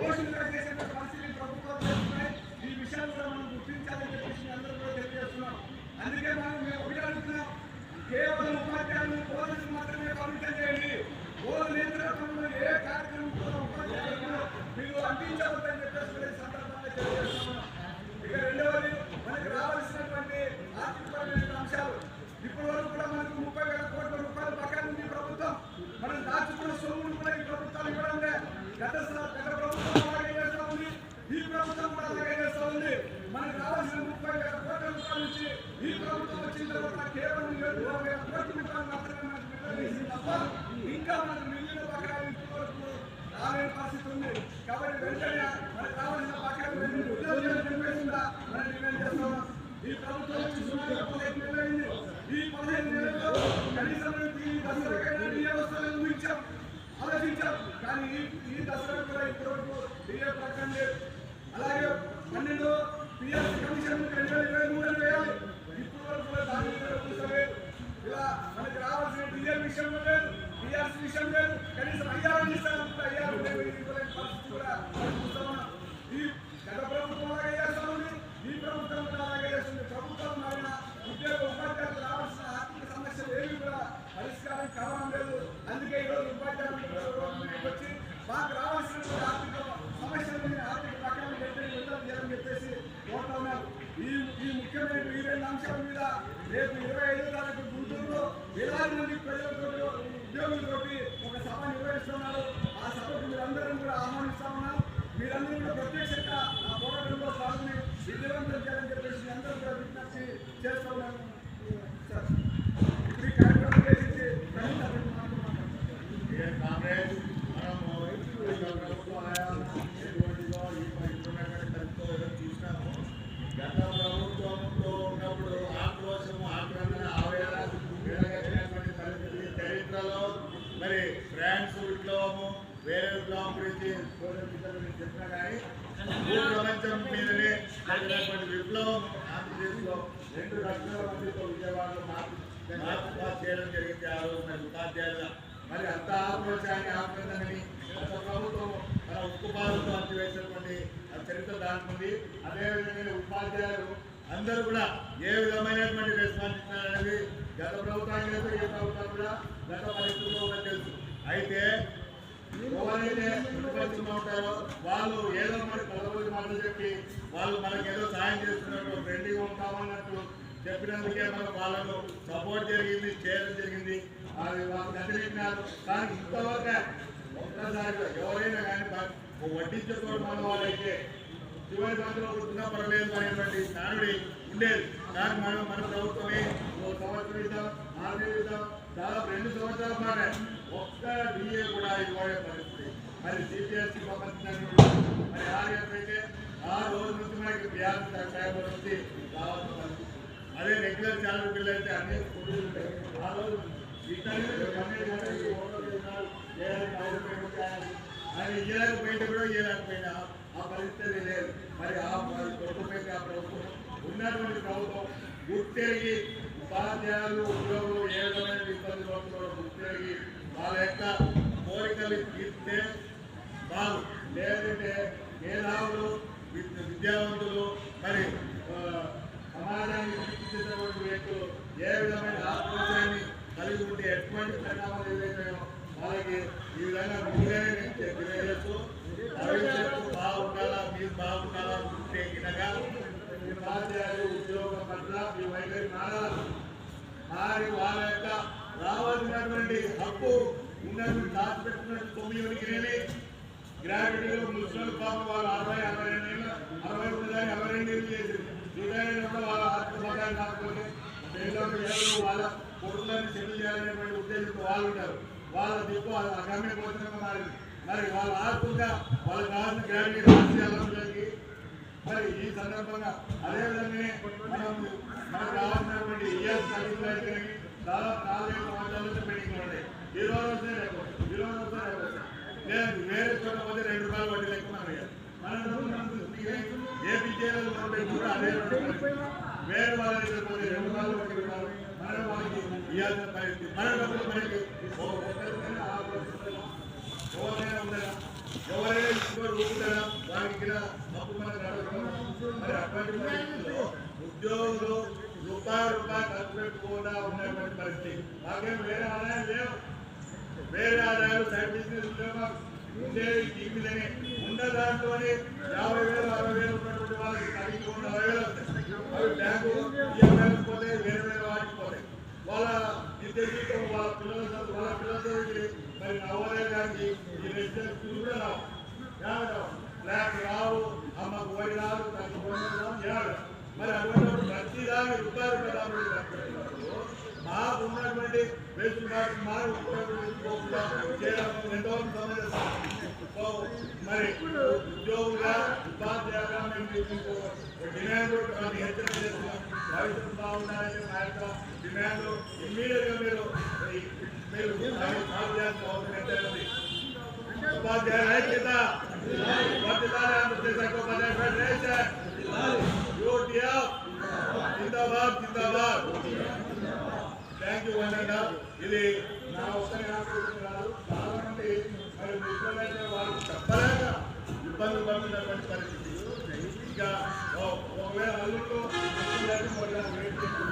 దోషులుగా చేసే పరిస్థితి ప్రభుత్వాలు చేస్తున్నాయి. ఈ విషయాన్ని కూడా మనం గుర్తించాలని చెప్పేసి అందరూ కూడా తెలియజేస్తున్నాం. అందుకే మేము ఒకటి అడుగుతున్నాం, కేవలం ఉపాధ్యాయులు పోలీసులు మాత్రమే పరిమితం చేయండి. బోధన నేతృత్వంలో ఏ కార్యక్రమం కూడా ఉపాధ్యాయులు మీరు అందించవద్దని చెప్పేసి సందర్భంగా తెలియజేస్తున్నాం. ఇక రెండవది, మనకి రావాల్సినటువంటి ఆర్థికపరమైన అంశాలు. ఇప్పటి వరకు కూడా మనకు 30,000 కోట్ల రూపాయల పక్కన ఉంది ప్రభుత్వం. మనం దాచుకున్న సొమ్మును కూడా ఈ ప్రభుత్వాలు ఇవ్వడం లేదు. గత ప్రభుత్వం అలాగే చేస్తూ ఉంది, ఈ ప్రభుత్వం కూడా అలాగే చేస్తూ ఉంది. మనకు రావాల్సిన 30,000 కోట్ల రూపాయల నుంచి ఈ ప్రభుత్వం వచ్చిన తర్వాత కేవలం 7,000 కోట్ల రూపాయలు మాత్రమే మనకు విడుదల తప్ప ఇంకా మనకు మిగిలిన బకాయిలు ఇప్పటి వరకు రాలేని పరిస్థితి ఉంది. కాబట్టి వెంటనే మనకు రావాల్సిన బకాయిలు విడుదల చెప్పేసిందా మనం డిమాండ్ చేస్తున్నాం. ఈ ప్రభుత్వం వచ్చి సుమారు 15 నెలలు అయింది. ఈ 15 నెలల్లో కనీసం ఈ దసరాకైనా డిఏ వస్తుందని ఊహించాం, ఆలోచించాం. కానీ ఈ దసరా కూడా ఇప్పటివరకు డిఏ ప్రకటన లేదు. అలాగే 12 పిఎస్ కమిషన్ 2023 వేయాలి. ఇప్పటి వరకు కూడా దాని మీద కూర్చోలేదు. ఇలా మనకి రావాల్సిన డిఏ విషయంలో లేదు, పిఎస్ విషయం లేదు. కనీసం అయ్యాలని ఇస్తాను, అయ్యారు ఇవ్వలేని పరిస్థితి కూడా చూస్తున్నాం. ఈ గత ప్రభుత్వం అలాగే చేస్తా ఉంది, ఈ ప్రభుత్వం కూడా అలాగే చేస్తుంది. ప్రభుత్వం మారిన ఉపాధ్యాయులకు రావాల్సిన ఆర్థిక సమస్యలు ఏవి కూడా పరిష్కారం కావడం లేదు. అందుకే ఈరోజు ఉపాధ్యాయులు వచ్చి మాకు రావాల్సిన ఆర్థిక సమస్యలు ఆర్థిక ప్రకారం విడుదల చెప్పేసి కోరుతా ఉన్నారు. ఈ ముఖ్యమైన ఈ 2 అంశాల మీద రేపు 25వ తారీఖు గుంటూరులో వేలాది మంది ప్రజలతో ఉద్యోగులతోటి ఒక సభ నిర్వహిస్తున్నారు. ఆ సభకు మీరందరం కూడా ఆహ్వానిస్తా ఉన్నాం. మీరందరూ కూడా ప్రత్యక్షంగా ఆ పోరాటంలో పాల్గొని విజయవంతం చేయాలని చెప్పేసి అందరూ కూడా విజ్ఞప్తి చేస్తూ ఉన్నాను. ఇప్పుడు ఈ కార్యక్రమం చేసి గత ప్రభుత్వంలో ఉన్నప్పుడు ఆక్రోశము ఆక్రమణ ఆవేదన విడగట్టినటువంటి పరిస్థితి చరిత్రలో మరి ఫ్రాన్స్ విప్లవము వేరే విప్లవం గురించి చెప్పినా కానీ ప్రపంచం మీదనే జరిగినటువంటి విప్లవం ఆంధ్రప్రదేశ్లో 2 లక్షల మందితో విజయవాడలో మార్పు చేయడం జరిగింది. ఆ రోజు మరి ఉపాధ్యాయుల మరి అంత ఆక్రోశాన్ని ఆక్రందని గత ప్రభుత్వం మన ఉక్కుపాలతో అంచివేసినటువంటి చరిత్ర దానికి. అదేవిధంగా ఉపాధ్యాయులు అందరూ కూడా ఏ విధమైనటువంటి రెస్పాన్స్ ఇస్తున్నారనేది గత ప్రభుత్వానికి లేదు, ఏ ప్రభుత్వం కూడా గత పరిస్థితుల్లో కూడా తెలుసు. అయితే ఎవరైతే ప్రతిపక్షంగా ఉంటారో వాళ్ళు ఏదో మరి పదవులు మాటలు చెప్పి వాళ్ళు మనకి ఏదో సాయం చేస్తున్నట్టు ఫ్రెండ్లీగా ఉంటామన్నట్టు చెప్పినందుకే మనం వాళ్ళను సపోర్ట్ జరిగింది, చేయడం జరిగింది. అది వాళ్ళు వ్యతిరేకినారు. కానీ ఇంతవరకు ఒక్కసారిగా ఎవరైనా కానీ వడ్డించుకోవడం మన వాళ్ళైతే చివరి సంవత్సరం కూర్చున్నా పర్లేదు అనేటువంటి నానుడి ఉండేది. కానీ మన ప్రభుత్వమే 1 సంవత్సరం ఇద్దాం, 6 నెలలు ఇద్దాం, దాదాపు 2 సంవత్సరాలు మారే ఒక్క డిఏ కూడా ఇవ్వడే పరిస్థితి. మరి సిపిఎస్సి సంబంధించినటువంటి మరి ఆర్ఎఫ్ అయితే ఆ రోజు నుంచి మనకి బ్యాస్ వచ్చి రావాల్సిన పరిస్థితి. అదే రెగ్యులర్ శాలరీ బిల్ అయితే అన్ని ఆ రోజు అది ఇయ్యలేకపోయింటే కూడా ఇయ్యలేకపోయినా ఆ పరిస్థితి లేదు. మరి ఆ ప్రభుత్వం ఆ ప్రభుత్వం ఉన్నటువంటి ప్రభుత్వం గుర్తెరిగి ఉపాధ్యాయులు ఉద్యోగులు ఏ విధమైన ఇబ్బందులు పడుతున్నారో గుర్తెరిగి వాళ్ళ యొక్క కోరికలు తీర్చితే బాగు. లేదంటే మేధావులు విద్యావంతులు మరి సమాజాన్ని తీర్చిదిద్దేటువంటి వ్యక్తులు ఏ విధమైన ఆక్రోశాన్ని కలిగి ఉంటే ఎటువంటి పరిణామాలు ఏదైతాయో వాళ్ళకి ఈ విధంగా ముందుగానే తెలియజేస్తూ భవిష్యత్తు బాగుండాలా, మీరు బాగుండాలా గుర్తెగినగా ఉపాధ్యాయులు ఉద్యోగం పట్ల మీ వైఖరి మారాలి. మరి వాళ్ళ యొక్క రావాల్సినటువంటి హక్కు ఉన్నటువంటి దాచిపెట్టుకున్నట్టు 9 వరకునే గ్రాడ్యుయేట్లు మున్సిపల్ పాపం వాళ్ళు 60-62 ఏళ్ళు 60 దాన్ని 62 ఏళ్ళు చేసింది. రిటైర్మెంట్ కూడా వాళ్ళ ఆత్మహత్య కాకపోతే వాళ్ళ కొడుకులను సెటిల్ చేయాలనేటువంటి ఉద్దేశంతో వాళ్ళు ఉంటారు. వాళ్ళ దిక్కు అగమ్య గోచరంగా మారింది. మరి వాళ్ళ ఆత్మగా వాళ్ళ కావాల్సిన గ్రాడ్యుయేట్ రాష్ట్రాలకి మరి ఈ సందర్భంగా అదేవిధంగానే మనకు రావాల్సినటువంటి ఇయర్స్ సర్టిఫికేట్ దాదాపు 4-5 సంవత్సరాల నుంచి పెండింగ్ ఉన్నాయి. ఈ రోజు వస్తే లేదు వేరే చోట పోతే ₹2 వడ్డీ లెక్క మనం ఏపీ చేయాలి కూడా అదే వేరే వాళ్ళ దగ్గర పోతే ₹2 వడ్డీ మనం వాళ్ళకి ఇవ్వాల్సిన పరిస్థితి. మన డబ్బులు మనకి ఎవరైనా ఉండగా ఎవరైనా కూడా ఊపుతారా వారికి అప్పు మన మరి అటువంటి పరిస్థితుల్లో ఉద్యోగులు రూపాయి ఖర్చు పెట్టుకోకుండా ఉన్నటువంటి పరిస్థితి. మాకేం వేరే ఆదాయం లేవు, వేరే ఆదాయాలు సైడ్ బిజినెస్ ఉండేది తీపిదని ఉన్న దాంట్లోనే 50,000 60,000 ఉన్నటువంటి వాళ్ళకి కడిగి 40,000 వస్తాయి. అవి బ్యాంకు EMI పోతే వేరే వాటికి పోతాయి. వాళ్ళ నిత్య జీవితం వాళ్ళ పిల్లలతో మరి నవోదయ గారికి ఈ రెసిడెన్స్ కూడా రావు, ఫ్లాట్ రావు, అమ్మకు వరి రాదు, తనకు రావు. మరి అటువంటి ప్రతిదాన్ని రూపాయలు మాకు ఉన్నటువంటి వెసులుబాటు చేయడం ఎంతో సమంజసం. మరి ఉద్యోగులుగా ఉపాధ్యాయులుగా మేము డిమాండ్ హెచ్చరిక చేస్తున్నాం. భవిష్యత్తు బాగుండాలని మా యొక్క డిమాండ్ ఇమ్మీడియట్ గా మీరు సాల్వ్ చేయాల్సిన అవసరం ఎంతైనా ఉంది. ఉపాధ్యాయుల ఐక్యత జిందాబాద్ జిందాబాద్. థ్యాంక్ యూ వందన. ఇది నా ఒక్కరి కాదు, చాలా మంది మరి ముఖ్యమైన వాళ్ళు చెప్పలేక ఇబ్బందులు పడుతున్నటువంటి పరిస్థితి. ఇంకా ఒకవేళ అల్లుతో వెయిట్ చేసి